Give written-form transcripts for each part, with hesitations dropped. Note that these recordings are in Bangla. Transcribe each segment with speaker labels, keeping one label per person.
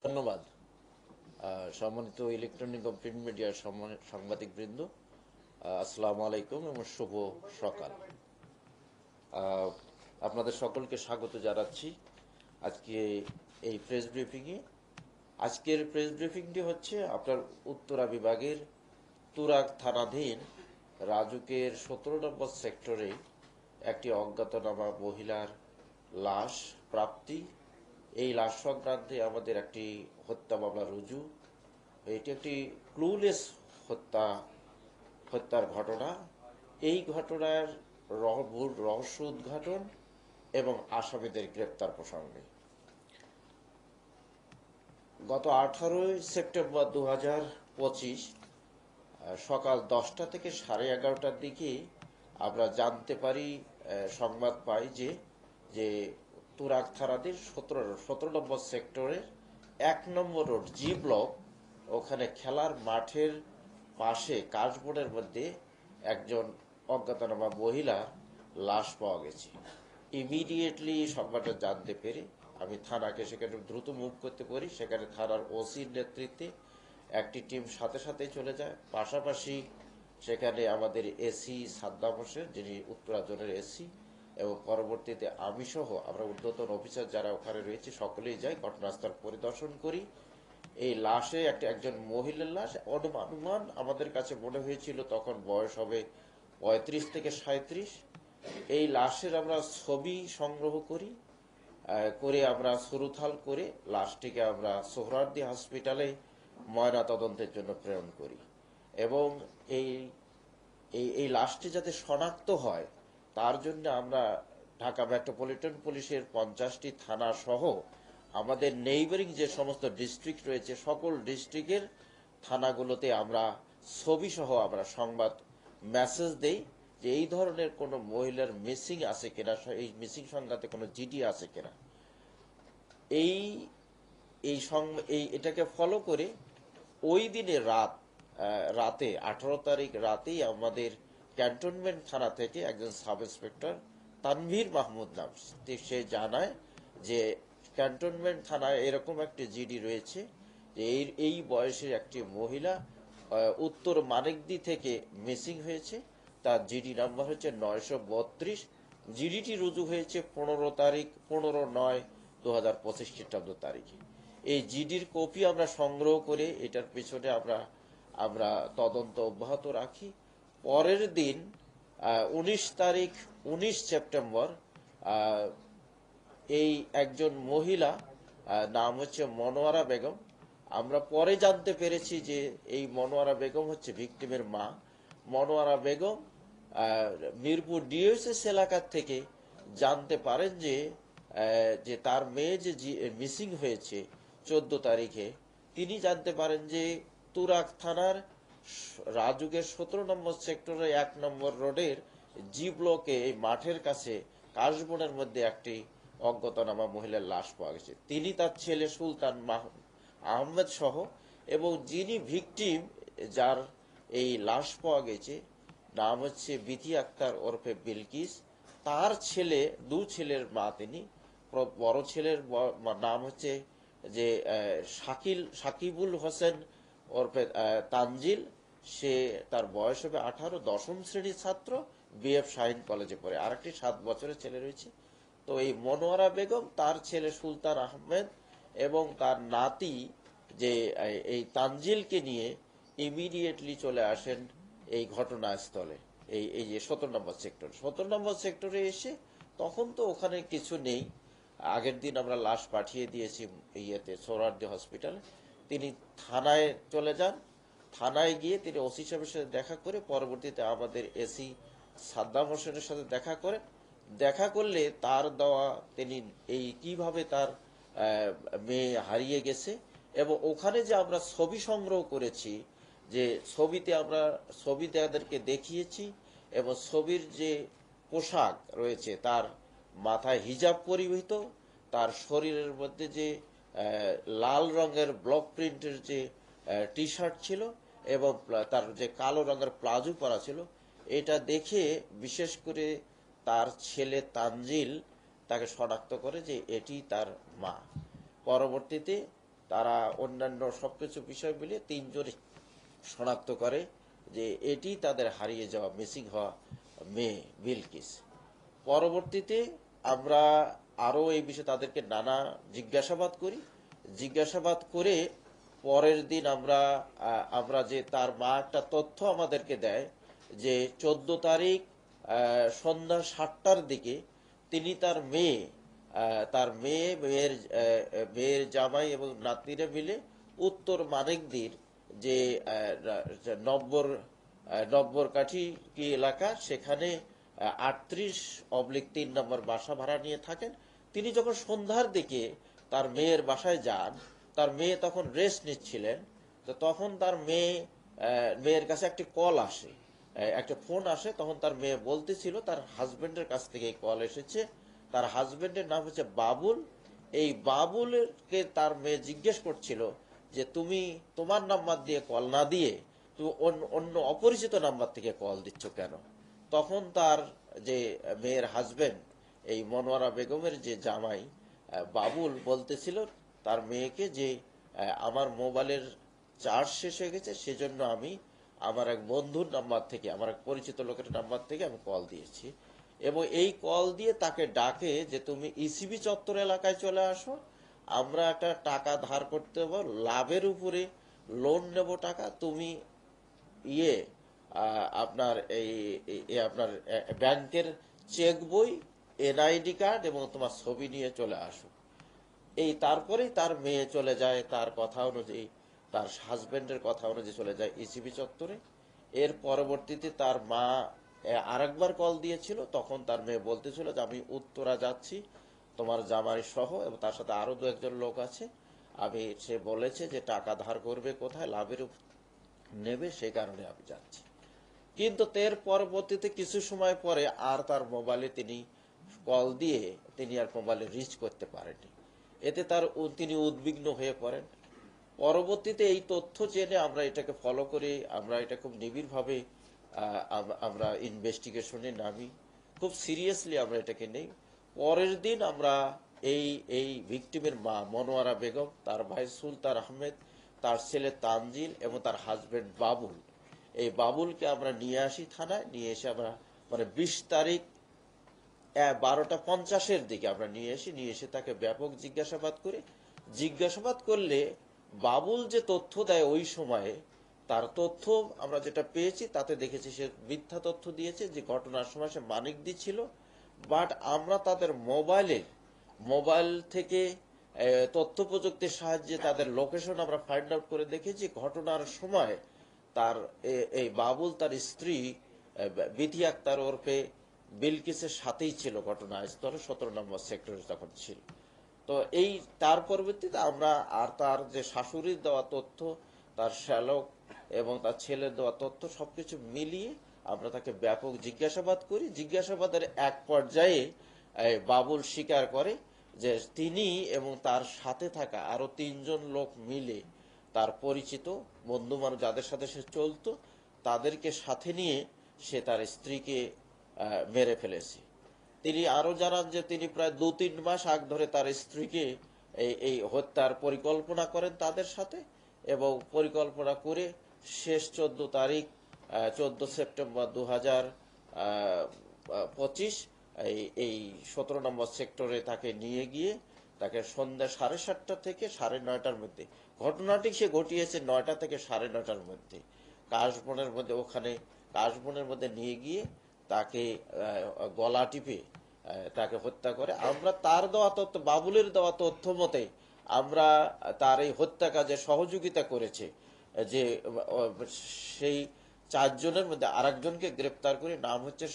Speaker 1: ধন্যবাদ। সম্মানিত ইলেকট্রনিক ও প্রিন্ট মিডিয়ার সাংবাদিকবৃন্দ, আসসালামু আলাইকুম এবং শুভ সকাল। আহ, আপনাদের সকলকে স্বাগত জানাচ্ছি আজকে এই প্রেস ব্রিফিংয়ে। আজকের প্রেস ব্রিফিংটি হচ্ছে আপনার উত্তরা বিভাগের তুরাগ থানাধীন রাজুকের 17 নম্বর সেক্টরে একটি অজ্ঞাতনামা মহিলার লাশ প্রাপ্তি। এই লাশ সংক্রান্তে আমাদের একটি হত্যা মামলা রুজু। এটি একটি ক্লুলেস হত্যার ঘটনা। এই ঘটনার মূল রহস্য উদ্ঘাটন এবং আসামিদের গ্রেপ্তার প্রসঙ্গে গত 18 সেপ্টেম্বর 2025 সকাল 10টা থেকে 11:30টার দিকে আমরা জানতে পারি, সংবাদ পাই যে যে তুরাগ থানাধীন 17 নম্বর সেক্টরের 1 নম্বর রোড জি ব্লক, ওখানে খেলার মাঠের পাশে কাশবনের মধ্যে একজন অজ্ঞাতনামা মহিলার লাশ পাওয়া গেছে। ইমিডিয়েটলি সংবাদটা জানতে পেরে আমি থানাকে সেখানে দ্রুত মুভ করতে পারি। সেখানে থানার ওসির নেতৃত্বে একটি টিম সাথে সাথে চলে যায়। পাশাপাশি সেখানে আমাদের এসি সাদ্দাম হোসেন, যিনি উত্তরা জোনের এসি, এবং পরবর্তীতে আমি সহ আমরা ঊর্ধ্বতন অফিসার যারা ওখানে রয়েছে সকলেই যাই, ঘটনাস্থল পরিদর্শন করি। এই লাশে একজন মহিলার লাশ। অনুমান আমাদের কাছে মনে হয়েছিল তখন বয়স হবে 35 থেকে 37। এই লাশের আমরা ছবি সংগ্রহ করি, করে আমরা সুরুথাল করে লাশটিকে আমরা সোহরাওয়ার্দী হসপিটালে ময়না তদন্তের জন্য প্রেরণ করি। এবং এই এই লাশটি যাতে শনাক্ত হয় তার জন্য আমরা ঢাকা মেট্রোপলিটন পুলিশের 50টি থানা সহ আমাদের নেইবারিং যে সমস্ত ডিস্ট্রিক্ট রয়েছে সকল ডিস্ট্রিক্টের থানাগুলোতে আমরা ছবি সহ আমরা সংবাদ মেসেজ দেই যে এই ধরনের কোনো মহিলার মিসিং আছে কিনা, এই মিসিং সংক্রান্তে কোনো জিডি আছে কিনা। এই এই এটাকে ফলো করে ওই দিনে রাতে 18 তারিখ রাতেই আমাদের ক্যান্টনমেন্ট থানা থেকে একজন সাব ইন্সপেক্টর তানভীর মাহমুদ নাম, সে জানায় যে ক্যান্টনমেন্ট থানায় এরকম একটি জিডি রয়েছে যে এই বয়সের একটি মহিলা উত্তর মানিকদি থেকে মিসিং হয়েছে। তার জিডি নাম্বার হচ্ছে 932। জিডিটি রুজু হয়েছে 15/9/2025 খ্রিস্টাব্দ তারিখে। এই জিডির কপি আমরা সংগ্রহ করে এটার পেছনে আমরা তদন্ত অব্যাহত রাখি। পরের দিন 19 সেপ্টেম্বর এই একজন মহিলা, নাম হচ্ছে মনোয়ারা বেগম। আমরা পরে জানতে পেরেছি যে এই মনোয়ারা বেগম হচ্ছে ভিকটিমের মা। মনোয়ারা বেগম মিরপুর ডিএসএস এলাকার থেকে জানতে পারেন যে তার মেয়ে যে মিসিং হয়েছে 14 তারিখে, তিনি জানতে পারেন যে তুরাগ থানার রাজুকের 17 নম্বর সেক্টরের 1 নম্বর রোডের জি ব্লকে এই মাঠের কাছে কাশবনের মধ্যে একটি অজ্ঞাতনামা মহিলার লাশ পাওয়া গেছে। তিনি তার ছেলে সুলতান আহমেদ সহ, এবং যিনি ভিকটিম, যার এই লাশ পাওয়া গেছে, নাম হচ্ছে বিথি আক্তার ওরফে বিলকিস। তার ছেলে, ছেলের মা তিনি। বড় ছেলের নাম হচ্ছে যে সাকিবুল হোসেন ওরফে তানজিল। সে তার বয়স হবে 18, 10ম শ্রেণীর ছাত্র, বিএফ শাহিন কলেজে পড়ে। আর একটি 7 বছরের ছেলে রয়েছে। তো এই মনোয়ারা বেগম, তার ছেলে সুলতান আহমেদ এবং তার নাতি যে এই তানজিলকে নিয়ে ইমিডিয়েটলি চলে আসেন এই ঘটনাস্থলে। এই যে 17 নম্বর সেক্টরে এসে তখন তো ওখানে কিছু নেই। আগের দিন আমরা লাশ পাঠিয়ে দিয়েছি সোহরাওয়ার্দী হসপিটালে। তিনি থানায় চলে যান। থানায় গিয়ে তিনি ওসি সাহেবের সাথে দেখা করে পরবর্তীতে আমাদের এসি সাদ্দাম হোসেনের সাথে দেখা করলে তার দেওয়া তিনি এই কিভাবে তার মেয়ে হারিয়ে গেছে, এবং ওখানে যে আমরা ছবি সংগ্রহ করেছি, যে ছবি তাদেরকে দেখিয়েছি, এবং ছবির যে পোশাক রয়েছে, তার মাথায় হিজাব পরিহিত, তার শরীরের মধ্যে যে লাল রঙের ব্লক প্রিন্টের যে টি শার্ট ছিল এবং তার যে কালো রঙের প্লাজো পরা ছিল, এটা দেখে বিশেষ করে তার ছেলে তানজিল তাকে শনাক্ত করে যে এটি তার মা। পরবর্তীতে তারা অন্যান্য সবকিছু বিষয় মিলিয়ে তিনজনই শনাক্ত করে যে এটি তাদের হারিয়ে যাওয়া মিসিং হওয়া মেয়ে বিলকিস। পরবর্তীতে আমরা আরো এই বিষয়ে তাদেরকে নানা জিজ্ঞাসাবাদ করি। জিজ্ঞাসাবাদ করে পরের দিন আমরা যে তার মা একটা তথ্য আমাদেরকে দেয় যে 14 তারিখ সন্ধ্যা 7টার দিকে তিনি মেয়ের জামাই এবং নাতনিরা মিলে উত্তর মানিকদির যে নব্বরকাঠি কি এলাকা, সেখানে 38/3 বাসা ভাড়া নিয়ে থাকেন। তিনি যখন সন্ধ্যার দিকে তার মেয়ের বাসায় যান, তার মেয়ে তখন রেস্ট নিচ্ছিলেন। তো তখন তার মেয়ের কাছে একটি কল আসে, একটা ফোন আসে। তখন তার মেয়ে বলতেছিল তার হাজবেন্ডের কাছ থেকে এই কল এসেছে। তার হাজবেন্ডের নাম হচ্ছে বাবুল। এই বাবুলকে তার মেয়ে জিজ্ঞেস করছিল যে তুমি তোমার নাম্বার দিয়ে কল না দিয়ে তুমি অন্য অপরিচিত নাম্বার থেকে কল দিচ্ছ কেন? তখন তার যে মেয়ের হাজবেন্ড, এই মনোয়ারা বেগমের যে জামাই বাবুল, বলতেছিল তার মেয়েকে যে আমার মোবাইলের চার্জ শেষ হয়ে গেছে, সেজন্য আমি আমার এক বন্ধুর নাম্বার থেকে, আমার এক পরিচিত লোকের নাম্বার থেকে আমি কল দিয়েছি। এবং এই কল দিয়ে তাকে ডাকে যে তুমি ইসিবি চত্বর এলাকায় চলে আসো, আমরা একটা টাকা ধার করতে হবে, লাভের উপরে লোন নেব টাকা, তুমি ইয়ে আপনার আপনার ব্যাংকের চেক বই, এনআইডি কার্ড এবং তোমার ছবি নিয়ে চলে আসো। তারপরেই তার মেয়ে চলে যায় তার কথা অনুযায়ী, তার হাজবেন্ডের কথা অনুযায়ী চলে যায় ইসিবি চত্বরে। এর পরবর্তীতে তার মা আরেকবার কল দিয়েছিল। তখন তার মেয়ে বলতেছিল যে আমি উত্তরা যাচ্ছি তোমার জামাই সহ, এবং তার সাথে আরো 2-1 লোক আছে। সে বলেছে যে টাকা ধার করবে কোথায়, লাভের নেবে, সে কারণে আমি যাচ্ছি। কিন্তু এর পরবর্তীতে কিছু সময় পরে আর তার মোবাইলে তিনি কল দিয়ে তিনি আর মোবাইলে রিচ করতে পারেননি। এতে তিনি উদ্বিগ্ন হয়ে পড়েন। পরবর্তীতে এই তথ্য জেনে আমরা এটাকে ফলো করি, আমরা এটা খুব নিবিড়ভাবে আমরা ইনভেস্টিগেশনে নামি, খুব সিরিয়াসলি আমরা এটাকে নেই। পরের দিন আমরা এই ভিকটিমের মা মনোয়ারা বেগম, তার ভাই সুলতান আহমেদ, তার ছেলে তানজিল এবং তার হাজবেন্ড বাবুল, এই বাবুলকে আমরা নিয়ে আসি থানায়। নিয়ে এসে আমরা 20 তারিখ 12:50 দিকে আমরা নিয়ে এসে তাকে ব্যাপক জিজ্ঞাসাবাদ করি। জিজ্ঞাসাবাদ করলে বাবুল যে তথ্য দেয় ওই সময়ে, তার তথ্য আমরা যেটা পেয়েছি তাতে দেখেছি সে মিথ্যা তথ্য দিয়েছে, যে ঘটনার সময় সে মানিকদি ছিল। বাট আমরা তাদের মোবাইল থেকে তথ্য প্রযুক্তির সাহায্যে তাদের লোকেশন আমরা ফাইন্ড আউট করে দেখেছি। ঘটনার সময় তার এই বাবুল তার স্ত্রী বিথি আক্তার ওরফে বিলকিসের সাথেই ছিল ঘটনাস্থলে, 17 নম্বর সেক্টরে তখন ছিল। তো তার পরবর্তীতে আমরা আর তার যে শাশুড়ির দেওয়া তথ্য, তার শ্যালক এবং তার ছেলের দেওয়া তথ্য সবকিছু মিলিয়ে আমরা তাকে ব্যাপক জিজ্ঞাসাবাদ করি। জিজ্ঞাসাবাদের এক পর্যায়ে বাবুল স্বীকার করে যে তিনি এবং তার সাথে থাকা আরো 3জন লোক মিলে তার পরিচিত বন্ধু মানুষ যাদের সাথে সে চলতো, তাদেরকে সাথে নিয়ে সে তার স্ত্রীকে মেরে ফেলেছে। তিনি আরো জানান যে তিনি প্রায় 2-3 মাস আগ ধরে তার স্ত্রীকে এই হত্যার পরিকল্পনা করেন তাদের সাথে, এবং পরিকল্পনা করে শেষ 14 সেপ্টেম্বর 2025 এই 17 নম্বর সেক্টরে তাকে নিয়ে গিয়ে তাকে সন্ধ্যা 7:30 থেকে 9:30-র মধ্যে, ঘটনাটি সে ঘটিয়েছে 9টা থেকে 9:30-র মধ্যে, কাশবনের মধ্যে নিয়ে গিয়ে তাকে গলা টিপে তাকে হত্যা করে। আমরা তার দেওয়া তথ্য, বাবুলের দেওয়া তথ্য মতে আমরা তার এই হত্যা কাজে সহযোগিতা করেছে যে সেই 4 জনের মধ্যে আরেকজনকে গ্রেপ্তার করে, নাম হচ্ছে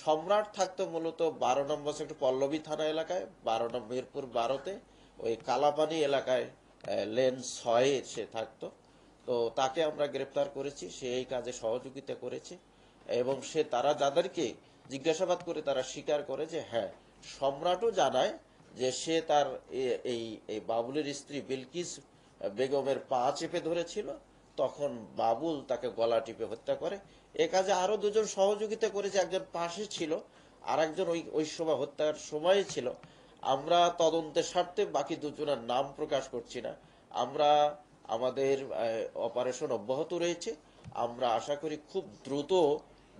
Speaker 1: সম্রাট থাকতো মূলত 12 নম্বর সেক্টর পল্লবী থানা এলাকায়, মিরপুর 12-তে, ওই কালাপানি এলাকায় লেন 6-এ সে থাকতো। তো তাকে আমরা গ্রেপ্তার করেছি, সে এই কাজে সহযোগিতা করেছে। এবং তারা যাদেরকে জিজ্ঞাসাবাদ করে তারা স্বীকার করে যে হ্যাঁ, সম্রাটও জানায় যে সে তার এই বাবুলের স্ত্রী বিলকিস বেগমের পা চেপে ধরেছিল, তখন বাবুল তাকে গলা টিপে হত্যা করে। এ কাজে আরো 2জন সহযোগিতা করেছে, একজন পাশে ছিল, আর একজন ওই সময় হত্যার সময় ছিল। আমরা তদন্তের স্বার্থে বাকি দুজনের নাম প্রকাশ করছি না। আমরা আমাদের অপারেশন অব্যাহত রয়েছে। আমরা আশা করি খুব দ্রুত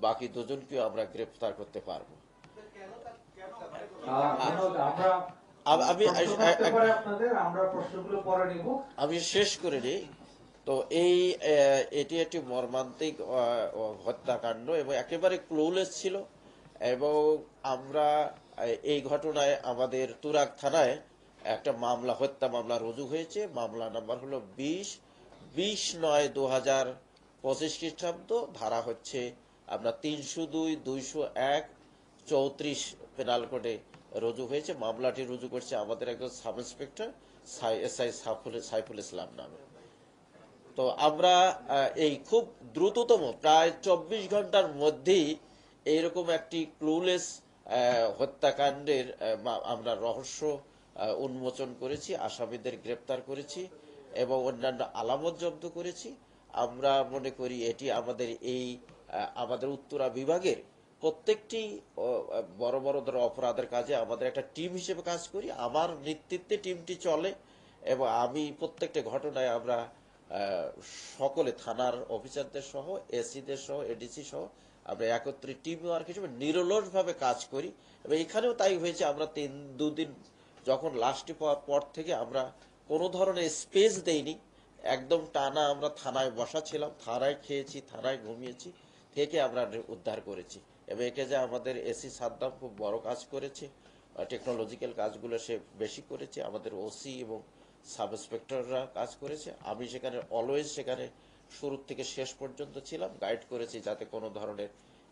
Speaker 1: বাকি দুজনকেও আমরা গ্রেফতার করতে পারবো। আমি আমি শেষ করে নিই। তো এটি একটি মর্মান্তিক হত্যাকাণ্ড এবং একেবারে ক্লুলেস ছিল। এবং আমরা এই ঘটনায় আমাদের তুরাগ থানায় একটা মামলা, হত্যা মামলা রুজু হয়েছে। মামলা নাম্বার হলো 20/9/2025 খ্রিস্টাব্দ। ধারা হচ্ছে আপনার 302, 201, 34 পেনাল কোডে রুজু হয়েছে। মামলাটি রুজু করছে আমাদের একজন sub inspector SI Saiful Islam নামে। তো আমরা এই খুব দ্রুততম প্রায় 24 ঘন্টার মধ্যেই এইরকম একটি ক্লুলেস হত্যাকাণ্ডের আমরা রহস্য উন্মোচন করেছি, আসামিদের গ্রেপ্তার করেছি এবং অন্যান্য আলামত জব্দ করেছি। আমরা মনে করি এটি আমাদের উত্তরা বিভাগের প্রত্যেকটি বড় বড় অপরাধের কাজে আমাদের একটা টিম হিসেবে কাজ করি। আমার নেতৃত্বে টিমটি চলে এবং আমি প্রত্যেকটা ঘটনায় আমরা সকলে থানার অফিসারদের সহ, এসিদের সহ, এডিসি সহ আমরা একত্রে টিম ওয়ার্ক হিসেবে নিরলসভাবে কাজ করি। এবং এখানেও তাই হয়েছে। আমরা দুদিন যখন লাশটি পাওয়ার পর থেকে আমরা কোনো ধরনের স্পেস দেইনি, একদম টানা আমরা থানায় বসা ছিলাম, থানায় খেয়েছি, থানায় ঘুমিয়েছি, থেকে আমরা উদ্ধার করেছি। এবং একে যে আমাদের এসি সাদ্দাম খুব বড় কাজ করেছে, টেকনোলজিক্যাল কাজগুলো সে বেশি করেছে, আমাদের ওসি এবং সাব ইন্সপেক্টররা কাজ করেছে। আমি সেখানে শুরু থেকে শেষ পর্যন্ত ছিলাম, গাইড করেছি যাতে কোনো ধরনের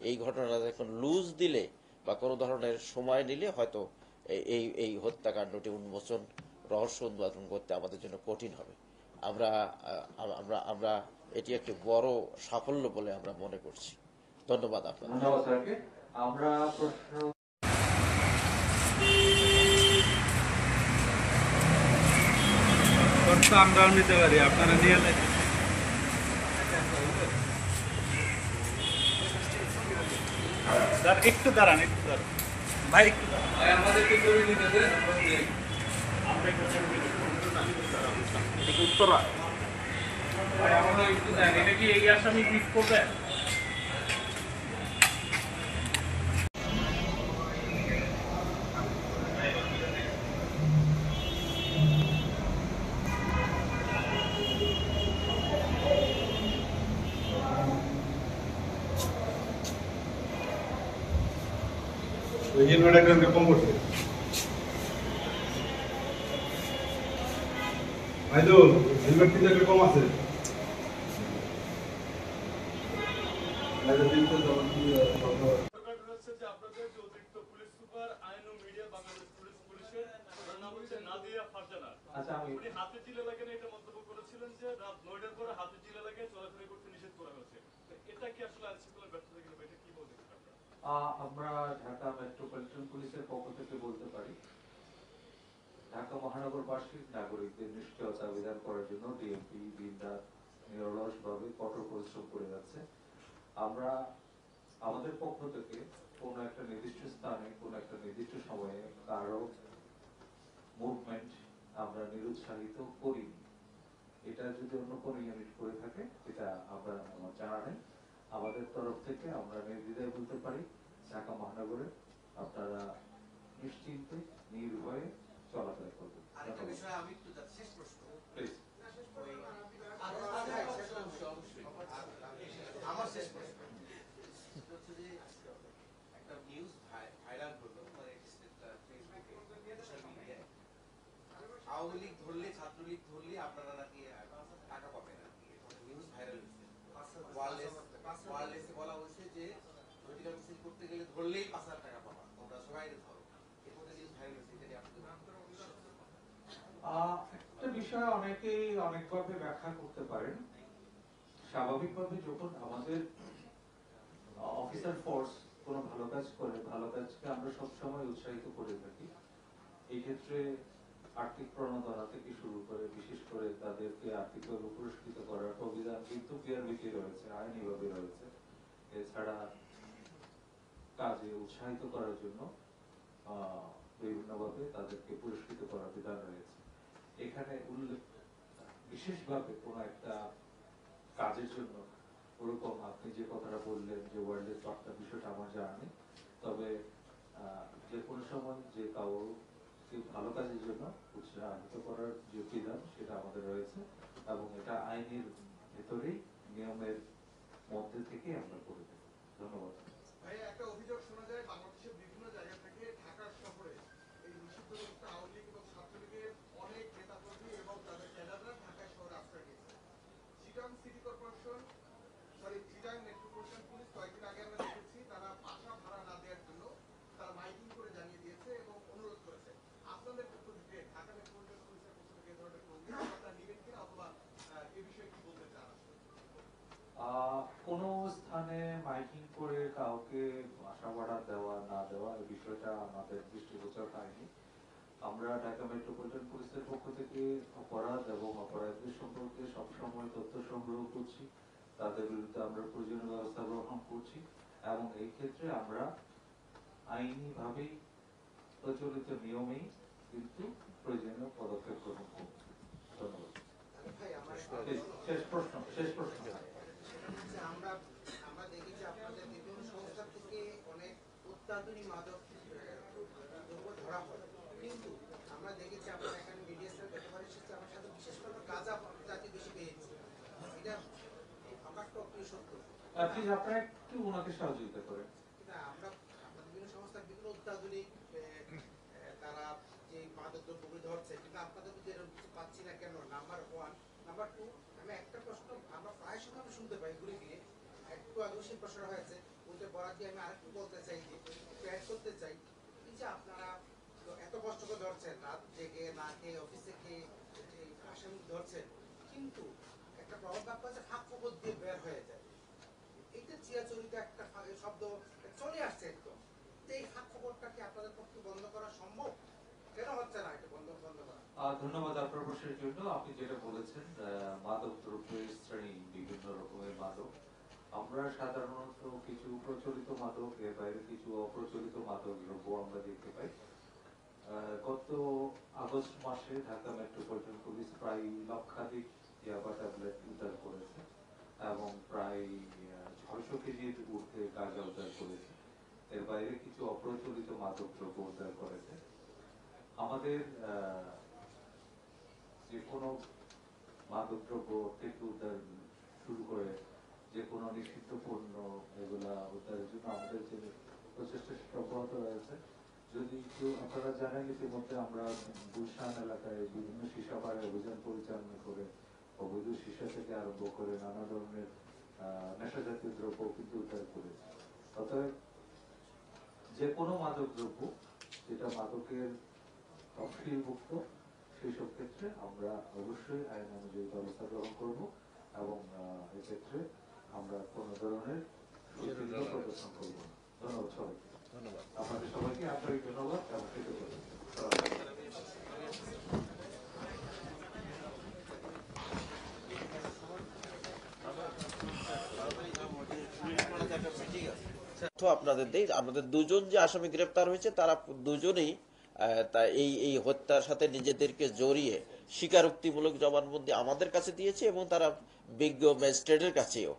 Speaker 1: এই ঘটনা এখন লুজ দিলে বা কোনো ধরনের সময় নিলে হয়তো এই হত্যাকাণ্ডটি রহস্য উন্মোচন করতে আমাদের জন্য কঠিন হবে। আমরা আমরা আমরা এটি একটি বড় সাফল্য বলে আমরা মনে করছি। ধন্যবাদ আপনাদের।
Speaker 2: আমরা প্রশ্ন আমরাও নিতে পারি, আপনারা নিয়ে একটু দাঁড়ান, ভাই একটু আমাদেরকে করে নিতে দেন। উত্তরা ভাই আমরা একটু দেন, এটা কি এই আসামি পিক করবেন? হেলমেট একটা কম করছে ভাইদো, হেলমেট কিন্তু একটা কম আছে। হাতে চিলে লাগে এটা মন্তব্য করেছিলেন যে রাত 9টার পরে হাতে চিলে লাগে চলাফেরা করতে নিষেধ করা হয়েছে। এটা কি আসলে আইনশৃঙ্খলা ব্যর্থতা কিনা, এটা কি বলতে চান? আমরা ঢাকা মেট্রোপলিটন পুলিশের পক্ষ থেকে বলতে পারি, ঢাকা মহানগরবাসীর নাগরিকদের নিশ্চয়তা বিধান করার জন্য ডিএমপি দিনরাত নিরলসভাবে কঠোর পরিশ্রম করে যাচ্ছে। আমরা আমাদের পক্ষ থেকে কোনো একটা নির্দিষ্ট স্থানে কোনো একটা নির্দিষ্ট সময়ে কারো মুভমেন্ট আমরা নিরুৎসাহিত করি। এটা যদি অন্য কোনো ইউনিট করে থাকে এটা আমরা আমার জানা নেই। আমাদের তরফ থেকে আমরা নির্দ্বিধায় বলতে পারি ঢাকা মহানগরে আপনারা নিশ্চিন্তে নির্ভয়ে চলাফেরা করবেন। আমার শেষ প্রশ্ন একটা নিউজ ভাইরাল হলো, আওয়ামী লীগ ধরলে, ছাত্রলীগ ধরলে আপনারা নাকি টাকা পাবেন আর কি, নিউজ ভাইরাল হয়েছে। ওয়ারলেসে বলা হয়েছে যে প্রতিকার মিছিল করতে গেলে ধরলেই 5,000 টাকা পাবা, তোমরা সবাই ধরো। এরপরে নিউজ ভাইরাল হয়েছে, এটা একটা বিষয় অনেকেই অনেকভাবে ব্যাখ্যা করতে পারেন। স্বাভাবিকভাবে যখন আমাদের অফিসার ফোর্স কোনো ভালো কাজ করে, ভালো কাজকে আমরা সবসময় উৎসাহিত করে থাকি। এই ক্ষেত্রে আর্থিক প্রণোদনা থেকে শুরু করে বিশেষ করে তাদেরকে আর্থিকভাবে পুরস্কৃত করার অভিযান কিন্তু বিআরবিতে রয়েছে, আইনিভাবে রয়েছে। এছাড়া কাজে উৎসাহিত করার জন্য
Speaker 3: বিভিন্নভাবে তাদেরকে পুরস্কৃত করার বিধান রয়েছে। এখানে উল্লেখ বিশেষভাবে কোনো একটা কাজের জন্য ওরকম আপনি যে কথাটা বললেন যে ওয়ার্ল্ডের বার্তা বিষয়টা আমার জানা নেই, তবে যে কোনো সময় যে কারো ভালো কাজের জন্য উৎসাহিত করার যে বিধান সেটা আমাদের রয়েছে এবং এটা আইনের ভেতরেই নিয়মের মধ্যে থেকে আমরা করে থাকি। ধন্যবাদ।
Speaker 4: একটা অভিযোগ শোনা যায় বাংলাদেশের বিভিন্ন জায়গা থেকে ঢাকা শহরে এই নিষিদ্ধঘোষিত আওয়ামী লীগ এবং ছাত্রলীগের অনেক নেতাকর্মী এবং তাদের ক্যাডাররা ঢাকা শহরে আশ্রয় নিয়েছে। Chittagong city corporation Chittagong metropolitan police কয়েকদিন আগে আমরা দেখেছি তারা বাসা ভাড়া না দেওয়ার জন্য তারা মাইকিং করে জানিয়ে দিয়েছে এবং অনুরোধ করেছে। আপনাদের পক্ষ থেকে ঢাকা মেট্রোপলিটন পুলিশের পক্ষ থেকে এই ধরনের কোনো আপনারা নেবেন কিনা অথবা এ বিষয়ে কি বলতে চান?
Speaker 3: কোনো স্থানে মাইকিং করে কাউকে বাসা ভাড়া দেওয়া না দেওয়া এই বিষয়টা আমাদের দৃষ্টিগোচর হয়নি। আমরা ঢাকা মেট্রোপলিটন পুলিশের পক্ষ থেকে অপরাধ এবং অপরাধীদের সম্পর্কে সবসময় তথ্য সংগ্রহ করছি, তাদের বিরুদ্ধে আমরা প্রয়োজনীয় ব্যবস্থা গ্রহণ করছি এবং এই ক্ষেত্রে আমরা আইনিভাবেই প্রচলিত নিয়মেই কিন্তু প্রয়োজনীয় পদক্ষেপ গ্রহণ করছি। ধন্যবাদ। শেষ প্রশ্ন।
Speaker 4: আমরা দেখি যে আপনাদের বিভিন্ন সংস্থা থেকে অনেক অত্যাধুনিক মাদক ধরা হয়, কিন্তু আমরা দেখেছি আপনারা এখানে মিডিয়া সেল ব্যাপারে এসেছে, আমার সাথে বিশেষ করে গাঁজা জাতি বেশি পেয়েছে। এটা আমরা সক্রিয় সত্য
Speaker 3: প্লিজ আপনারা একটু ওনাকে সহযোগিতা করেন।
Speaker 4: আমরা আমাদের বিভিন্ন সংস্থার বিভিন্ন অত্যাধুনিক তারা যে মাদক দ্রব্যগুলি ধরছে, কিন্তু আপনাদের মধ্যে এরকম কিছু পাচ্ছি না কেন? Number one. নাম্বার টু, আমি একটা প্রশ্ন আমরা প্রায় সময় আমি শুনতে পাই ঘুরে ফিরে, একটু আগে সেই প্রশ্নটা হয়েছে ওইটা বলার দিয়ে আমি আরেকটু বলতে চাই, যে একটু অ্যাড করতে চাই। এই যে আপনারা এত কষ্ট করে ধরছেন, রাত জেগে না খেয়ে অফিসে খেয়ে আসামি ধরছেন, কিন্তু একটা প্রভাব বাক্য আছে ফাঁক ফোকর দিয়ে বের হয়ে যায়। এইটা চিরাচরিত একটা শব্দ চলে আসছে একদম। এই ফাঁক ফোকরটা কি আপনাদের পক্ষে বন্ধ করা সম্ভব? কেন হচ্ছে না এটা বন্ধ করা?
Speaker 3: ধন্যবাদ আপনার প্রশ্নের জন্য। আপনি যেটা বলেছেন মাদক দ্রব্যের শ্রেণী, বিভিন্ন রকমের মাদক, আমরা সাধারণত কিছু প্রচলিত মাদক, এর বাইরে কিছু অপ্রচলিত মাদক দ্রব্য আমরা দেখতে পাই। গত আগস্ট মাসে ঢাকা মেট্রোপলিটন পুলিশ প্রায় লক্ষাধিক ইয়াবা ট্যাবলেট উদ্ধার করেছে এবং প্রায় 600 কেজির ঊর্ধ্বে গাঁজা উদ্ধার করেছে। এর বাইরে কিছু অপ্রচলিত মাদক দ্রব্য উদ্ধার করেছে। আমাদের যে কোনো মাদক দ্রব্য থেকে উদ্ধার শুরু করে যে কোনো নিষিদ্ধ পণ্য এগুলা উদ্ধারের জন্য আমাদের যে প্রচেষ্টা সেটা অব্যাহত রয়েছে। যদি কেউ আপনারা জানেন ইতিমধ্যে আমরা গুলশান এলাকায় বিভিন্ন সীসাবারে অভিযান পরিচালনা করে অবৈধ সীসা থেকে আরম্ভ করে নানা ধরনের নেশা জাতীয় দ্রব্য কিন্তু উদ্ধার করেছি। অতএব যে কোনো মাদক দ্রব্য যেটা মাদকের তফসিলভুক্ত সেইসব ক্ষেত্রে আমরা অবশ্যই আইন অনুযায়ী ব্যবস্থা গ্রহণ করব এবং এক্ষেত্রে আমরা কোনো ধরনের প্রদর্শন করব না। ধন্যবাদ সবাইকে।
Speaker 1: ধন্যবাদ
Speaker 3: আপনাদের সবাইকে আন্তরিক ধন্যবাদ এবং কৃতজ্ঞতা।
Speaker 1: আপনাদের দেই, আমাদের দুজন যে আসামি গ্রেপ্তার হয়েছে তারা দুজনেই এই হত্যার সাথে নিজেদেরকে জড়িয়ে স্বীকারোক্তিমূলক জবানবন্দি আমাদের কাছে দিয়েছে এবং তারা বিজ্ঞ ম্যাজিস্ট্রেটের কাছেও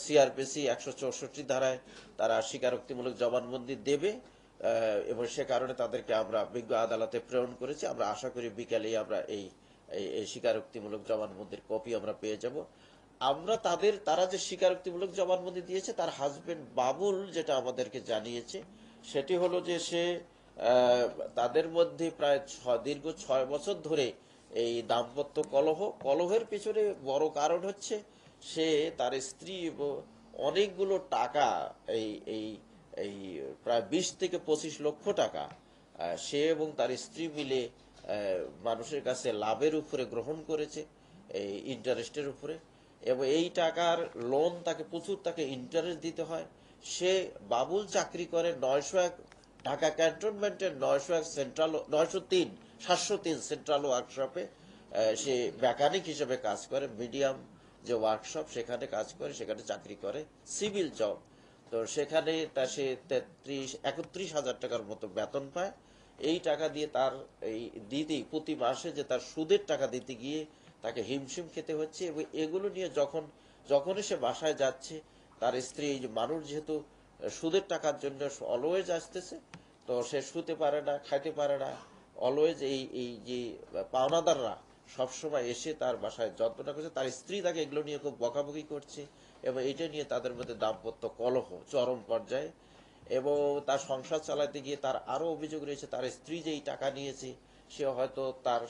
Speaker 1: সিআরপিসি 164 ধারায় তারা স্বীকারোক্তিমূলক জবানবন্দি দেবে এবং সে কারণে তাদেরকে আমরা বিজ্ঞ আদালতে প্রেরণ করেছি। আমরা আশা করি বিকালেই আমরা এই স্বীকারোক্তিমূলক জবানবন্দির কপি আমরা পেয়ে যাব। আমরা তারা যে স্বীকারোক্তিমূলক জবানবন্দি দিয়েছে তার হাজবেন্ড বাবুল যেটা আমাদেরকে জানিয়েছে সেটি হলো যে সে তাদের মধ্যে প্রায় দীর্ঘ 6 বছর ধরে এই দাম্পত্য কলহের পিছনে বড় কারণ হচ্ছে সে তার স্ত্রী অনেকগুলো টাকা এই প্রায় 20 থেকে 25 লক্ষ টাকা সে এবং তার স্ত্রী মিলে মানুষের কাছে লাভের উপরে গ্রহণ করেছে, এই ইন্টারেস্টের উপরে, এবং এই টাকার লোন তাকে ইন্টারেস্ট দিতে হয়। সে বাবুল চাকরি করে 901 ঢাকা ক্যান্টনমেন্টের 703 সেন্ট্রাল ওয়ার্কশপে। সে মেকানিক হিসেবে কাজ করে, মিডিয়াম যে ওয়ার্কশপ সেখানে কাজ করে, সেখানে চাকরি করে, সিভিল জব। তো সেখানে সে 31,000 টাকার মতো বেতন পায়। এই টাকা দিয়ে তার এই প্রতি মাসে যে তার সুদের টাকা দিতে গিয়ে তাকে হিমশিম খেতে হচ্ছে। এবং এগুলো নিয়ে যখনই সে বাসায় যাচ্ছে, তার স্ত্রী, এই যে মানুষ যেহেতু সুদের টাকার জন্য অলওয়েজ আসতেছে, তো সে শুতে পারে না, খাইতে পারে না। অলওয়েজ এই যে পাওনাদাররা সবসময় এসে তার বাসায় যন্ত্রণা করছে, তার স্ত্রী তাকে এগুলো নিয়ে খুব বকাবকি করছে, এবং এটা নিয়ে তাদের মধ্যে দাম্পত্য কলহ চরম পর্যায়ে। এবং তার সংসার চালাতে গিয়ে তার আরো অভিযোগ রয়েছে, তার স্ত্রী যেই টাকা নিয়েছে সে হয়তো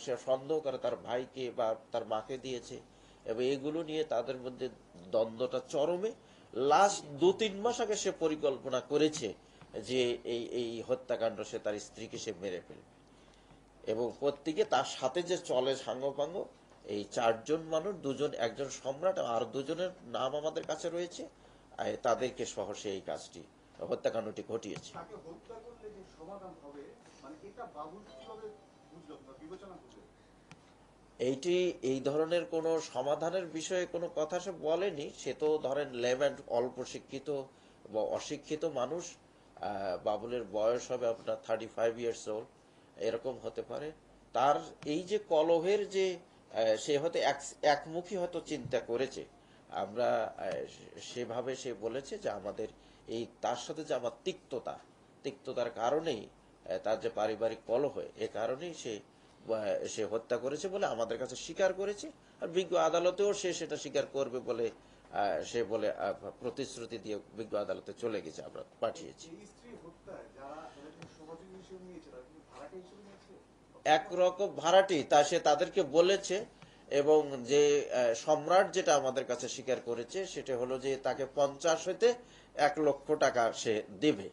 Speaker 1: সে সন্দেহ করে তার ভাইকে বা তার মাকে দিয়েছে। এবং এগুলো নিয়ে তাদের মধ্যে দ্বন্দ্বটা চরমে। লাস্ট 2-3 মাস আগে সে পরিকল্পনা করেছে যে এই হত্যাকাণ্ড, সে তার স্ত্রীকে সে মেরে ফেলবে। এবং প্রত্যেকে তার সাথে যে চলে সাঙ্গপাঙ্গ, এই 4 জন মানুষ, একজন সম্রাট আর 2 জনের নাম আমাদের কাছে রয়েছে, তাদেরকে সহ সে এই কাজটি, হত্যাকাণ্ডটি ঘটিয়েছে।
Speaker 5: তাকে হত্যা করলে যে সমাধান হবে, মানে এটা বাবুল কিভাবে বুঝলো বা বিবেচনা করবে?
Speaker 1: এইটি এই ধরনের কোনো সমাধানের বিষয়ে কোনো কথা সে বলেনি। সে তো ধরেন লেভেল অল্প শিক্ষিত বা অশিক্ষিত মানুষ। বাবুলের বয়স হবে আপনার 35 ইয়ার্স ওল্ড, এরকম হতে পারে। তার এই যে কলহের যে সে হয়তো একমুখী হয়তো চিন্তা করেছে। আমরা সেভাবে সে বলেছে যে আমাদের তার সাথে যে আমার তিক্ততার কারণেই তার যে পারিবারিক কলহ, এ কারণেই সে হত্যা করেছে বলে আমাদের কাছে স্বীকার করেছে। আর বিজ্ঞ আদালতেও সে সেটা স্বীকার করবে বলে সে বলে প্রতিশ্রুতি দিয়ে বিজ্ঞ আদালতে চলে গেছে, আমরা পাঠিয়েছি।
Speaker 5: এই স্ত্রী হত্যায় যারা এরকম সহযোগী হিসেবে নিয়েছে তারা কি ভাড়াটে হিসেবে নিয়েছে?
Speaker 1: একরকম ভাড়াটি সে তাদেরকে বলেছে। এবং যে সম্রাট যেটা আমাদের কাছে স্বীকার করেছে সেটা হলো যে তাকে 50 হইতে 1 লক্ষ টাকা সে দেবে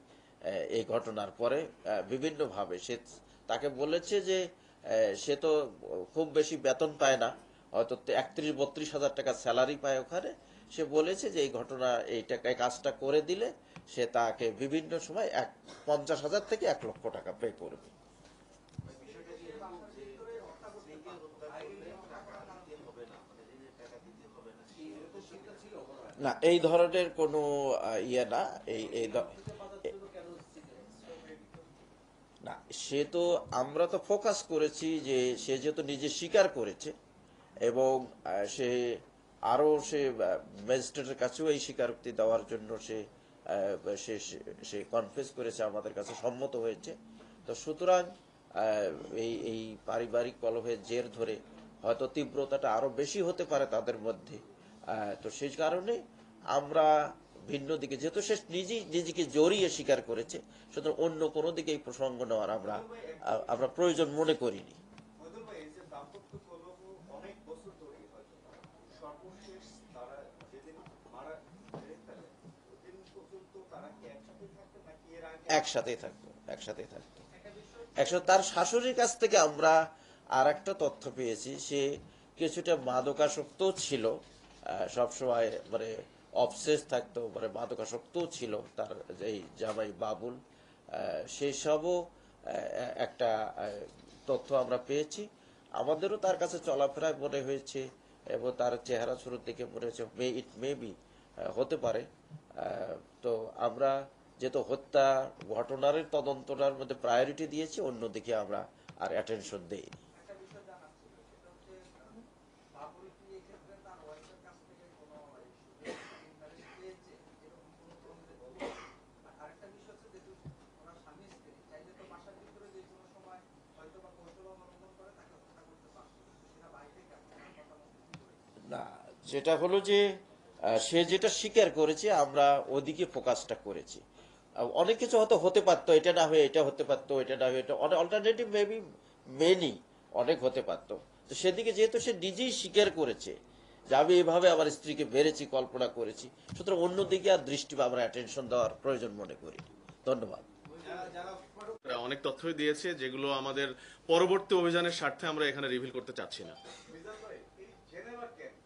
Speaker 1: এই ঘটনার পরে। বিভিন্নভাবে সে তাকে বলেছে যে সে তো খুব বেশি বেতন পায় না, হয়তো 31-32 হাজার টাকা স্যালারি পায় ওখানে। সে বলেছে যে এই ঘটনা, এই টাকায় কাজটা করে দিলে সে তাকে বিভিন্ন সময় 50,000 থেকে 1 লক্ষ টাকা পে করবে। না, এই ধরনের কোনো ইয়ে না। না, সে তো আমরা তো ফোকাস করেছি যে সে যেহেতু নিজে স্বীকার করেছে, এবং সে ম্যাজিস্ট্রেটের কাছেও এই স্বীকারোক্তি দেওয়ার জন্য সে কনফেস করেছে, আমাদের কাছে সম্মত হয়েছে। তো সুতরাং এই পারিবারিক কলহের জের ধরে হয়তো তীব্রতাটা আরো বেশি হতে পারে তাদের মধ্যে। তো সেই কারণে আমরা ভিন্ন দিকে, যেহেতু সে নিজেই নিজেকে জড়িয়ে স্বীকার করেছে, সুতরাং অন্য কোনো দিকে এই প্রসঙ্গ নেওয়ার আমরা প্রয়োজন মনে করিনি।
Speaker 5: মহিদুল ভাই, এই যে দাম্পত্য কলহ অনেক বছর ধরেই হয়তো সর্বশেষ তারা যেদিন মারা ফেলে ওদিন পর্যন্ত তারা কি একসাথে থাকতো নাকি এর আগে?
Speaker 1: একসাথে থাকতো। তার শাশুড়ির কাছ থেকে আমরা আর একটা তথ্য পেয়েছি, সে কিছুটা মাদকাসক্ত ছিল, সবসময় মানে অবসেস থাকতো, মানে মাদকাসক্তও ছিল তার এই জামাই বাবুল। সেসবও একটা তথ্য আমরা পেয়েছি। আমাদেরও তার কাছে চলাফেরায় মনে হয়েছে, এবং তার চেহারা শুরুর দিকে মনে হয়েছে ইট মে বি, হতে পারে। তো আমরা যেহেতু হত্যা ঘটনার তদন্তটার মধ্যে প্রায়োরিটি দিয়েছি, অন্যদিকে আমরা আর অ্যাটেনশন দেইনি।
Speaker 4: একটা বিষয় জানার ছিল, সেটা হচ্ছে বাবুল কি এক্ষেত্রে তার ওয়াইফের কাছ থেকে কোনো ইনভ্যালিড পেয়েছে, এরকম কোনো প্রমাণের ছিল? আর আরেকটা বিষয় হচ্ছে, যেহেতু ওনার স্বামী স্ত্রী চাইলে তো বাসার ভিতরে যে কোনো সময় হয়তো বা কৌশল অবলম্বন করে তাকে হত্যা করতে পারত, সেটা বাইরে কেমন কথা বলতে?
Speaker 1: না, যেটা হলো যে সে যেটা স্বীকার করেছে, আমরা ওদিকে ফোকাসটা করেছি। অনেক কিছু হয়তো হতে পারতো, এটা না হয়ে এটা হতে পারতো, এটা না হয়ে এটা, অল্টারনেটিভ মেবি মেনি অনেক হতে পারতো। তো সেদিকে যেহেতু সে নিজেই স্বীকার করেছে যে আমি এভাবে আমার স্ত্রীকে মেরেছি, কল্পনা করেছি, সুতরাং অন্যদিকে আর দৃষ্টি বা আমরা অ্যাটেনশন দেওয়ার প্রয়োজন মনে করি। ধন্যবাদ।
Speaker 6: অনেক তথ্যই দিয়েছে যেগুলো আমাদের পরবর্তী অভিযানের স্বার্থে আমরা এখানে রিভিল করতে চাচ্ছি না।
Speaker 5: মিজান ভাই, এই জেনেভা ক্যাম্প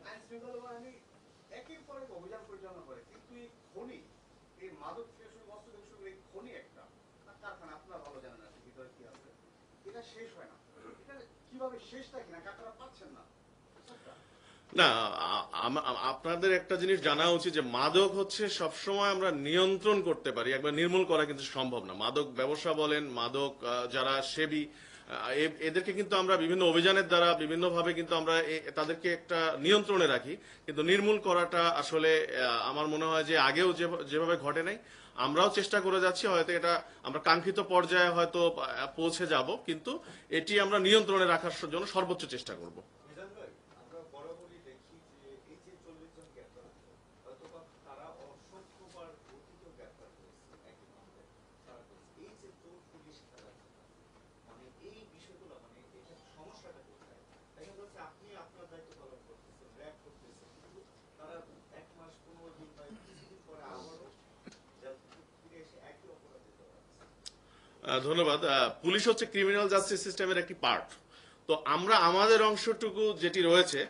Speaker 5: আইন শৃঙ্খলা বাহিনী একের পর এক অভিযান পরিচালনা করে, কিন্তু এই খনি, এই মাদক থেকে শুরু, অস্ত্র থেকে শুরু করে এই খনি একটা কারখানা, আপনারা ভালো জানেন না ভিতরে কি আছে, এটা শেষ হয় না। এটা কিভাবে শেষটা কিনা কারখানা পাচ্ছেন না।
Speaker 6: না, আপনাদের একটা জিনিস জানা উচিত যে মাদক হচ্ছে সবসময় আমরা নিয়ন্ত্রণ করতে পারি, একবার নির্মূল করা কিন্তু সম্ভব না। মাদক ব্যবসা বলেন, মাদক যারা সেবী, এদেরকে কিন্তু আমরা বিভিন্ন অভিযানের দ্বারা বিভিন্নভাবে কিন্তু আমরা তাদেরকে একটা নিয়ন্ত্রণে রাখি, কিন্তু নির্মূল করাটা আসলে আমার মনে হয় যে আগেও যেভাবে ঘটে নাই, আমরাও চেষ্টা করে যাচ্ছি, হয়তো এটা আমরা কাঙ্ক্ষিত পর্যায়ে হয়তো পৌঁছে যাব, কিন্তু এটি আমরা নিয়ন্ত্রণে রাখার জন্য সর্বোচ্চ চেষ্টা করব।
Speaker 5: মিজান ভাই, আমরা বরাবরই দেখি যে এই যে 40 জন গ্রেপ্তার হলো, হয়তোবা তারা অসংখ্যবার গঠিত গ্রেপ্তার হয়েছে একই মামলায় তারা করেছে। এই যে চোর পুলিশ খেলাধুলা, মানে এই বিষয়গুলো, মানে এটা সমস্যাটা কোথায়? দেখা যাচ্ছে আপনি আপনার দায়িত্ব পালন করতেছেন, র্যাব করতেছেন, কিন্তু তারা 1 মাস 15 দিন বা কিছুদিন পরে আবারও জেল থেকে ফিরে এসে একই অপরাধে জড়াচ্ছে।
Speaker 6: ধন্যবাদ। পুলিশ হচ্ছে ক্রিমিনাল জাস্টিস সিস্টেমের একটি পার্ট। তো আমরা আমাদের অংশটুকু যেটি রয়েছে,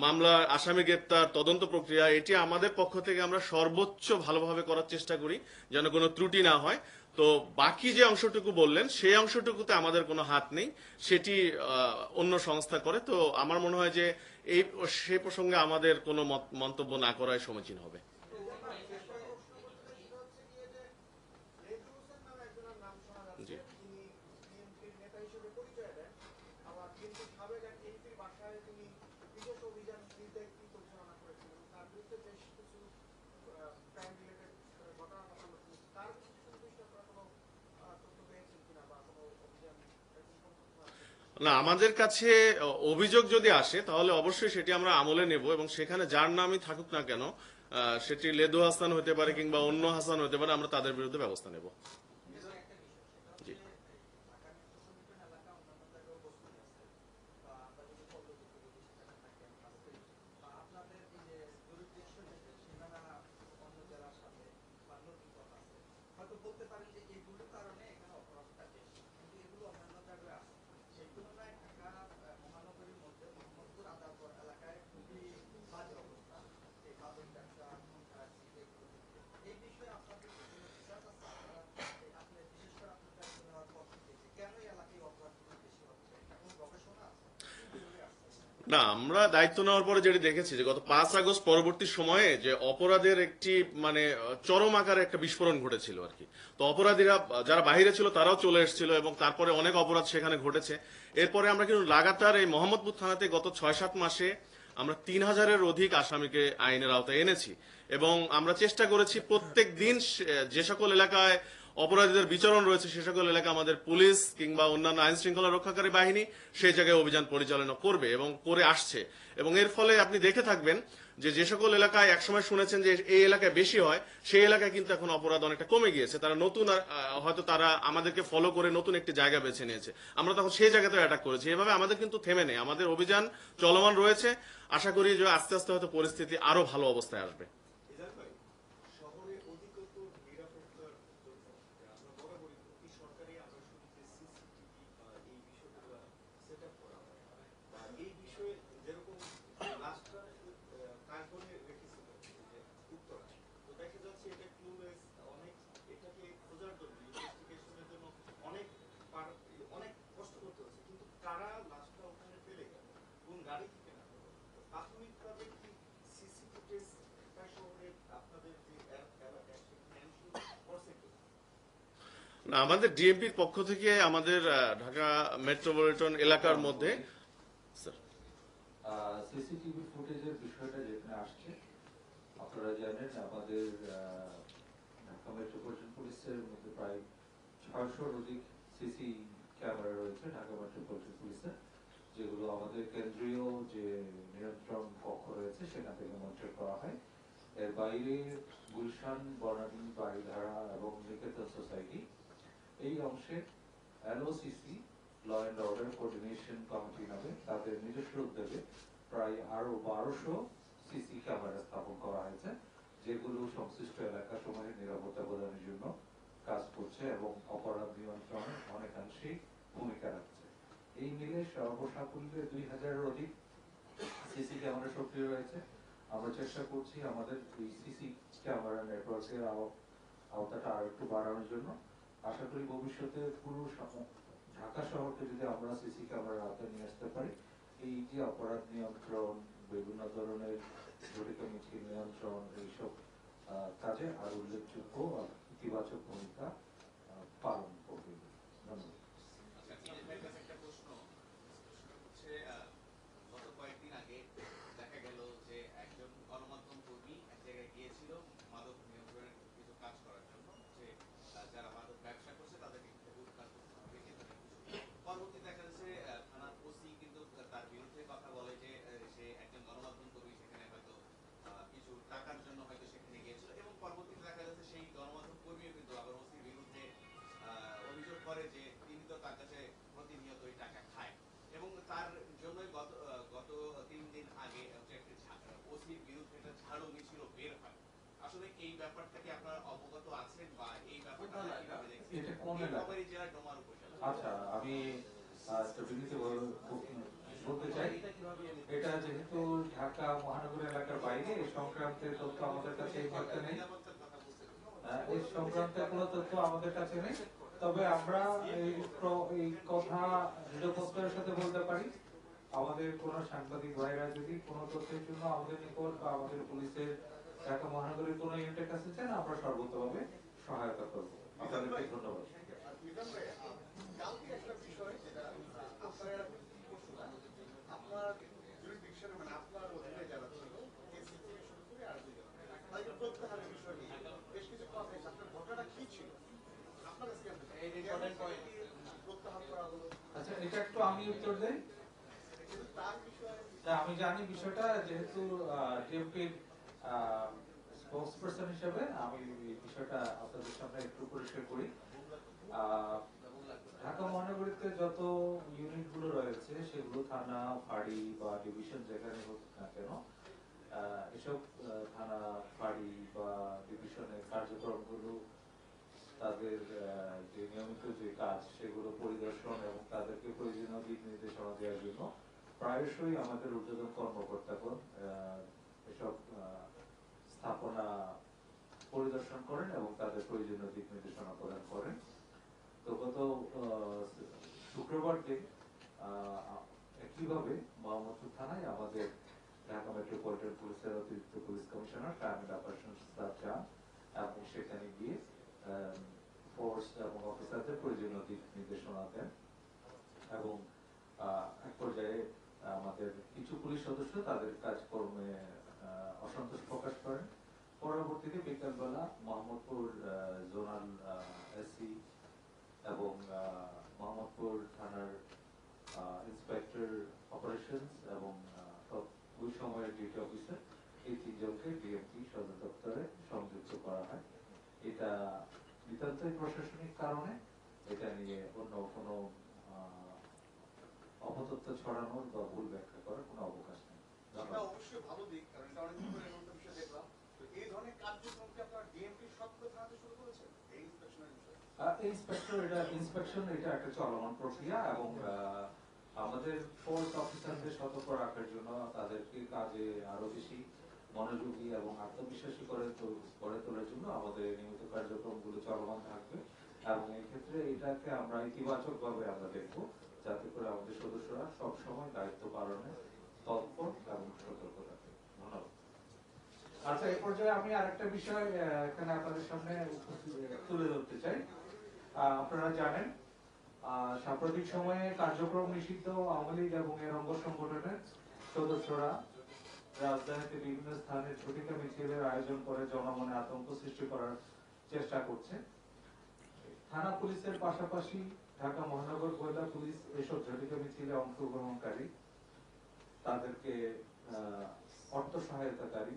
Speaker 6: মামলার আসামি গ্রেপ্তার, তদন্ত প্রক্রিয়া, এটি আমাদের পক্ষ থেকে আমরা সর্বোচ্চ ভালোভাবে করার চেষ্টা করি যেন কোনো ত্রুটি না হয়। তো বাকি যে অংশটুকু বললেন, সেই অংশটুকুতে আমাদের কোনো হাত নেই, সেটি অন্য সংস্থা করে। তো আমার মনে হয় যে সে প্রসঙ্গে আমাদের কোনো মন্তব্য না করাই সমীচীন হবে। জি। না, আমাদের কাছে অভিযোগ যদি আসে তাহলে অবশ্যই সেটি আমরা আমলে নেব, এবং সেখানে যার নামই থাকুক না কেন, সেটি লেদু হাসান হতে পারে কিংবা অন্য হাসান হতে পারে, আমরা তাদের বিরুদ্ধে ব্যবস্থা নেব। জি।
Speaker 4: হয়তো বলতে পারেন যে এইগুলোর কারণে এখানে অপরাধটা বেশি, কিন্তু এগুলো অন্যান্য জায়গায় আছে। সেই তুলনায় ঢাকা মহানগরীর মধ্যে মোহাম্মদপুর আদালপুর এলাকায় খুবই বাজে অবস্থা এই মাদক ব্যবসা, এই বিষয়ে আপনাদের কোনো বিশ্বাস আছে? আপনি বিশেষ করে আপনার দায়িত্ব নেওয়ার পর থেকে যে কেন এই এলাকায় অপরাধগুলো বেশি হচ্ছে, এটা কোনো গবেষণা আছে?
Speaker 6: না, আমরা দায়িত্ব নেওয়ার পরে যেটি দেখেছি যে গত 5 আগস্ট পরবর্তী সময়ে যে অপরাধের একটি মানে চরম আকারে একটা বিস্ফোরণ ঘটেছিল আর কি। তো অপরাধীরা যারা বাইরে ছিল তারাও চলে এসেছিল, এবং তারপরে অনেক অপরাধ সেখানে ঘটেছে। এরপরে আমরা কিন্তু লাগাতার এই মোহাম্মদপুর থানাতে গত 6-7 মাসে আমরা 3000-এর অধিক আসামিকে আইনের আওতায় এনেছি, এবং আমরা চেষ্টা করেছি প্রত্যেক দিন যে সকল এলাকায় অপরাধীদের বিচরণ রয়েছে সে সকল এলাকা আমাদের পুলিশ কিংবা অন্যান্য আইন শৃঙ্খলা রক্ষাকারী বাহিনী সেই জায়গায় অভিযান পরিচালনা করবে এবং করে আসছে। এবং এর ফলে আপনি দেখে থাকবেন যে সকল এলাকায় একসময় শুনেছেন যে এই এলাকায় বেশি হয়, সেই এলাকায় কিন্তু এখন অপরাধ অনেকটা কমে গিয়েছে। তারা নতুন হয়তো তারা আমাদেরকে ফলো করে নতুন একটি জায়গা বেছে নিয়েছে, আমরা তখন সেই জায়গাতে অ্যাটাক করেছি। এভাবে আমাদের কিন্তু থেমে নেই, আমাদের অভিযান চলমান রয়েছে। আশা করি যে আস্তে আস্তে হয়তো পরিস্থিতি আরো ভালো অবস্থায় আসবে।
Speaker 5: মিজান ভাই, শহরে অধিকতর নিরাপত্তার জন্য আমরা বরাবরই প্রতি সরকারি আবাসনীতে সিসিটিভি বা এই বিষয়গুলো সেট আপ করা হয়, বা এই বিষয়ে যেরকম লাস্টটা কার্বনে রেখেছিল যে উত্তরা, তো দেখা যাচ্ছে এটা ক্লুলেস, অনেক এটাকে খোঁজার জন্য ইনভেস্টিগেশনের জন্য অনেক অনেক কষ্ট করতে হচ্ছে, কিন্তু কারা লাস্টটা ওখানে ফেলে গেল, কোন গাড়ি থেকে না গেল, প্রাথমিকভাবে কি সিসি ফুটেজ শহরে আপনাদের যে এলাকা সেখানে করছে কি?
Speaker 6: না, আমাদের ডিএমপির পক্ষ থেকে আমাদের ঢাকা মেট্রোপলিটন এলাকার মধ্যে
Speaker 3: সিসিটিভি ফুটেজের বিষয়টা যেখানে আসছে, আপনারা জানেন আমাদের ঢাকা মেট্রোপলিটন পুলিশের মধ্যে প্রায় 600-র অধিক সিসি ক্যামেরা রয়েছে ঢাকা মেট্রোপলিটন পুলিশের, যেগুলো আমাদের কেন্দ্রীয় যে নিয়ন্ত্রণ কক্ষ রয়েছে সেখান থেকে মনিটর করা হয়। এর বাইরে গুলশান, বনানী, বাড়িধারা এবং নিকেতন সোসাইটি এই অংশে LOCC law and order coordination committee নামে তাদের নিজস্ব উদ্যোগে প্রায় আরো 1200 সিসি ক্যামেরা স্থাপন করা হয়েছে, যেগুলো সংশ্লিষ্ট এলাকা সমূহের নিরাপত্তা প্রদানের জন্য কাজ করছে এবং অপরাধ নিয়ন্ত্রণে অনেকাংশেই ভূমিকা রাখছে। এই মিলে সর্বসাকুল্যে 2000-এর অধিক সিসি ক্যামেরা সক্রিয় রয়েছে। আমরা চেষ্টা করছি আমাদের এই সিসি ক্যামেরা নেটওয়ার্কের আওতাটা আর একটু বাড়ানোর জন্য। আশা করি ভবিষ্যতে পুরো ঢাকা শহরকে যদি আমরা সিসি ক্যামেরার আওতায় নিয়ে আসতে পারি, এই যে অপরাধ নিয়ন্ত্রণ, বিভিন্ন ধরনের ঝটিকা মিছিল নিয়ন্ত্রণ, এইসব কাজে আরো উল্লেখযোগ্য ইতিবাচক ভূমিকা পালন করবে। ধন্যবাদ।
Speaker 5: একটা প্রশ্ন হচ্ছে, গত কয়েকদিন আগে দেখা গেল যে একজন গণমাধ্যম কর্মী এক জায়গায় গিয়েছিল মাদক নিয়ন্ত্রণের কিছু কাজ করার জন্য, যে যারা মাদক ব্যবসা করছে তাদেরকে উৎখাত করতে হবে ইত্যাদি কিছু। পরবর্তী দেখা যাচ্ছে থানার ওসি কিন্তু তার বিরুদ্ধে কথা বলে যে সে একজন গণমাধ্যম কর্মী, সেখানে হয়তো কিছু টাকার জন্য হয়তো সেখানে গিয়েছিল, এবং পরবর্তীতে দেখা যাচ্ছে সেই গণমাধ্যম কর্মীও কিন্তু আবার ওসির বিরুদ্ধে অভিযোগ করে যে তিনি তো তার কাছে প্রতিনিয়ত ওই টাকা খায়, এবং তার জন্যই গত 3 দিন আগে ওসির বিরুদ্ধে একটা ঝাড়ু মিছিল বের হয়। আসলে এই ব্যাপারটা কি আপনারা অবগত আছেন, বা এই ব্যাপারটা কিভাবে দেখছেন?
Speaker 3: এটা কোন এলাকা?
Speaker 5: নীলফামারী জেলার ডোমার উপজেলা।
Speaker 3: আচ্ছা, আমি বিনীত বলতে চাই, এটা যেহেতু ঢাকা মহানগর এলাকার বাইরে, এই সংক্রান্তে তথ্য আমাদের কাছে এই মুহূর্তে নেই। এই সংক্রান্তে কোনো তথ্য আমাদের কাছে নেই, তবে আমরা এই কথা দৃঢ়প্রত্যয়ের সাথে বলতে পারি, আমাদের কোন সাংবাদিক ভাইরা যদি কোনো তথ্যের জন্য আমাদের নিকট বা আমাদের পুলিশের ঢাকা মহানগরের কোন ইউনিটের কাছে চান, আমরা সর্বোত্তভাবে সহায়তা করবো। আপনাদেরকে ধন্যবাদ।
Speaker 5: কালকে একটা বিষয় যেটা আপনার জুরিডিকশনে, মানে আপনার অধীনে যারা ছিল, এসি থেকে শুরু করে আর দুজন, তাদের প্রত্যাহারের বিষয় নিয়ে বেশ কিছু কথা হয়েছে। আপনার ঘটনাটা কি ছিল? আপনার কাছে জানতে চাই। প্রত্যাহার করা হলো।
Speaker 3: আচ্ছা, এটা একটু আমি উত্তর দেই।
Speaker 5: কিন্তু তার বিষয়ে
Speaker 3: আমি জানি বিষয়টা, যেহেতু টিএমপির স্পোকসপারসন হিসেবে আমি এই বিষয়টা আপনাদের সামনে একটু পরিষ্কার করি। ঢাকা মহানগরীতে যত ইউনিট গুলো রয়েছে, সেগুলো থানা, ফাঁড়ি বা ডিভিশন যেখানে হোক না কেন, এসব থানা, ফাঁড়ি বা ডিভিশনের কার্যক্রমগুলো, তাদের যে নিয়মিত যে কাজ, সেগুলো পরিদর্শন এবং তাদেরকে প্রয়োজনীয় দিক নির্দেশনা দেওয়ার জন্য প্রায়শই আমাদের ঊর্ধ্বতন কর্মকর্তাগণ এসব স্থাপনা পরিদর্শন করেন এবং তাদের প্রয়োজনীয় দিক নির্দেশনা প্রদান করেন। তো গত শুক্রবার দিন একইভাবে মোহাম্মদপুর থানায় আমাদের ঢাকা মেট্রোপলিটন পুলিশের অতিরিক্ত police commissioner crime and operations staff যান এবং সেখানে গিয়ে ফোর্স এবং অফিসারদের প্রয়োজনীয় দিক নির্দেশনা দেন, এবং এক পর্যায়ে আমাদের কিছু পুলিশ সদস্য তাদের কাজকর্মে অসন্তোষ প্রকাশ করেন। পরবর্তীতে বিকালবেলা মোহাম্মদপুর জোনাল এসি এবং মোহাম্মদপুর থানার ইন্সপেক্টর অপারেশনস এবং ওই সময়ের ডিউটি অফিসার, এই 3 জনকে ডিএমপি সদর দপ্তরে সংযুক্ত করা হয়। এটা নিতান্তই প্রশাসনিক কারণে, এটা নিয়ে অন্য কোনো অপতথ্য ছড়ানোর বা ভুল ব্যাখ্যা করার কোনো অবকাশ নেই।
Speaker 5: এটা অবশ্যই ভালো দিক, কারণ এটা অনেকদিন পরে এমন একটা বিষয় দেখলাম। তো এই ধরনের কার্যক্রম কি আপনারা ডিএমপি সক্রিয় থানাতে শুরু করেছেন এই ইন্সপেকশনের বিষয়ে?
Speaker 3: ইন্সপেকশন এটা একটা চলমান প্রক্রিয়া, এবং আমাদের ফোর্স অফিসারদের সতর্ক রাখার জন্য, তাদেরকে কাজে আরো বেশি মনোযোগী এবং আত্মবিশ্বাসী করে তোলার জন্য আমাদের নিয়মিত কার্যক্রমগুলো চলমান থাকবে, এবং এই ক্ষেত্রে এটাকে আমরা ইতিবাচক ভাবে আমরা দেখবো, যাতে করে আমাদের সদস্যরা সব সময় দায়িত্ব পালনে তৎপর এবং সতর্ক থাকে। ধন্যবাদ। আচ্ছা, এই পর্যায়ে আমি আরেকটা বিষয় এখানে আপনাদের সামনে তুলে ধরতে চাই। আপনারা জানেন, সাম্প্রতিক সময়ে কার্যক্রম নিষিদ্ধ আওয়ামী লীগ এবং এর অঙ্গ সংগঠনের সদস্যরা রাজধানীতে বিভিন্ন স্থানে ঝটিকা মিছিলের আয়োজন করে জনমনে আতঙ্ক সৃষ্টি করার চেষ্টা করছে। থানা পুলিশের পাশাপাশি ঢাকা মহানগর গোয়েন্দা পুলিশ এসব ঝটিকা মিছিলে অংশগ্রহণকারী, তাদেরকে অর্থ সহায়তাকারী,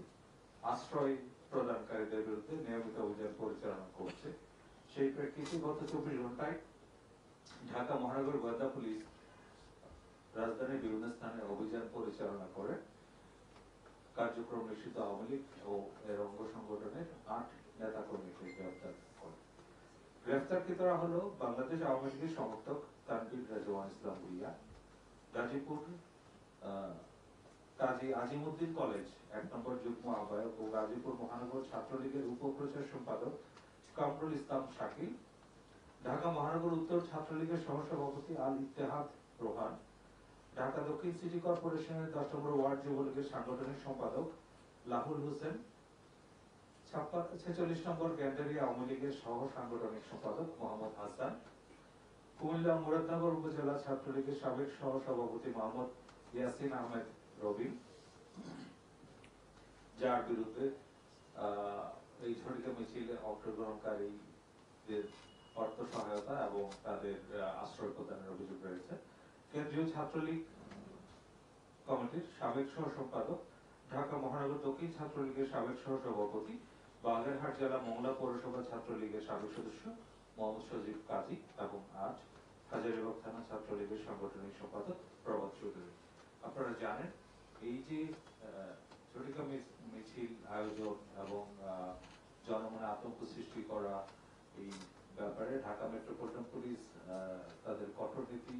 Speaker 3: আশ্রয় প্রদানকারীদের বিরুদ্ধে নিয়মিত অভিযান পরিচালনা করছে। সেই প্রেক্ষিতে গত 24 ঘন্টায় ঢাকা মহানগর গোয়েন্দা পুলিশ রাজধানীর বিভিন্ন স্থানে অভিযান পরিচালনা করে কার্যক্রম নিষিদ্ধ আওয়ামী লীগ ও এর অঙ্গ সংগঠনের 8 নেতাকর্মীকে গ্রেফতার করে। গ্রেফতারকৃতরা হলো বাংলাদেশ আওয়ামী লীগের সমর্থক তানভীর রেজওয়ান ইসলাম ভুইয়া, গাজীপুর কাজী আজিমউদ্দিন কলেজ 1 নম্বর যুগ্ম আহ্বায়ক ও গাজীপুর মহানগর ছাত্রলীগের উপপ্রচার সম্পাদক কামরুল ইসলাম শাকিল, ঢাকা মহানগর উত্তর ছাত্রলীগের সহসভাপতি আল ইত্তেহাদ রোহান, ঢাকা দক্ষিণ সিটি কর্পোরেশনের 10 নম্বর ওয়ার্ড যুবলীগের সাংগঠনিক সম্পাদক লাহুল হোসেন, 46 নম্বর গ্যান্ডারিয়া আওয়ামী লীগের সহ সাংগঠনিক সম্পাদক মোহাম্মদ হাসান, কুমিল্লা মুরাদনগর উপজেলা ছাত্রলীগের সাবেক সহ সভাপতি মোহাম্মদ ইয়াসিন আহমেদ রবি, যার বিরুদ্ধে এই ঝটিকা মিছিলে অংশগ্রহণকারীদের অর্থ সহায়তা এবং তাদের আশ্রয় প্রদানের অভিযোগ রয়েছে। কেন্দ্রীয় ছাত্রলীগ কমিটির সাবেক সহ সম্পাদক, ঢাকা মহানগর দক্ষিণ ছাত্রলীগের সাবেক সহ সভাপতি, বাগেরহাট জেলা মোংলা পৌরসভা ছাত্রলীগের সাবেক সদস্য মোহাম্মদ সজীব কাজী এবং আজ হাজারীবাগ থানা ছাত্রলীগের সাংগঠনিক সম্পাদক প্রভাত চৌধুরী। আপনারা জানেন এই যে ঝটিকা মিছিল আয়োজন এবং জনমনে আতঙ্ক সৃষ্টি করা, এই ব্যাপারে ঢাকা মেট্রোপলিটন পুলিশ তাদের কঠোর নীতি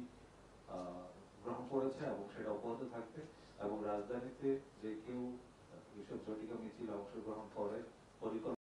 Speaker 3: গ্রহণ করেছে এবং সেটা অব্যাহত থাকবে এবং রাজধানীতে যে কেউ এইসব ঝটিকা মিছিল অংশগ্রহণ করে পরিকল্পনা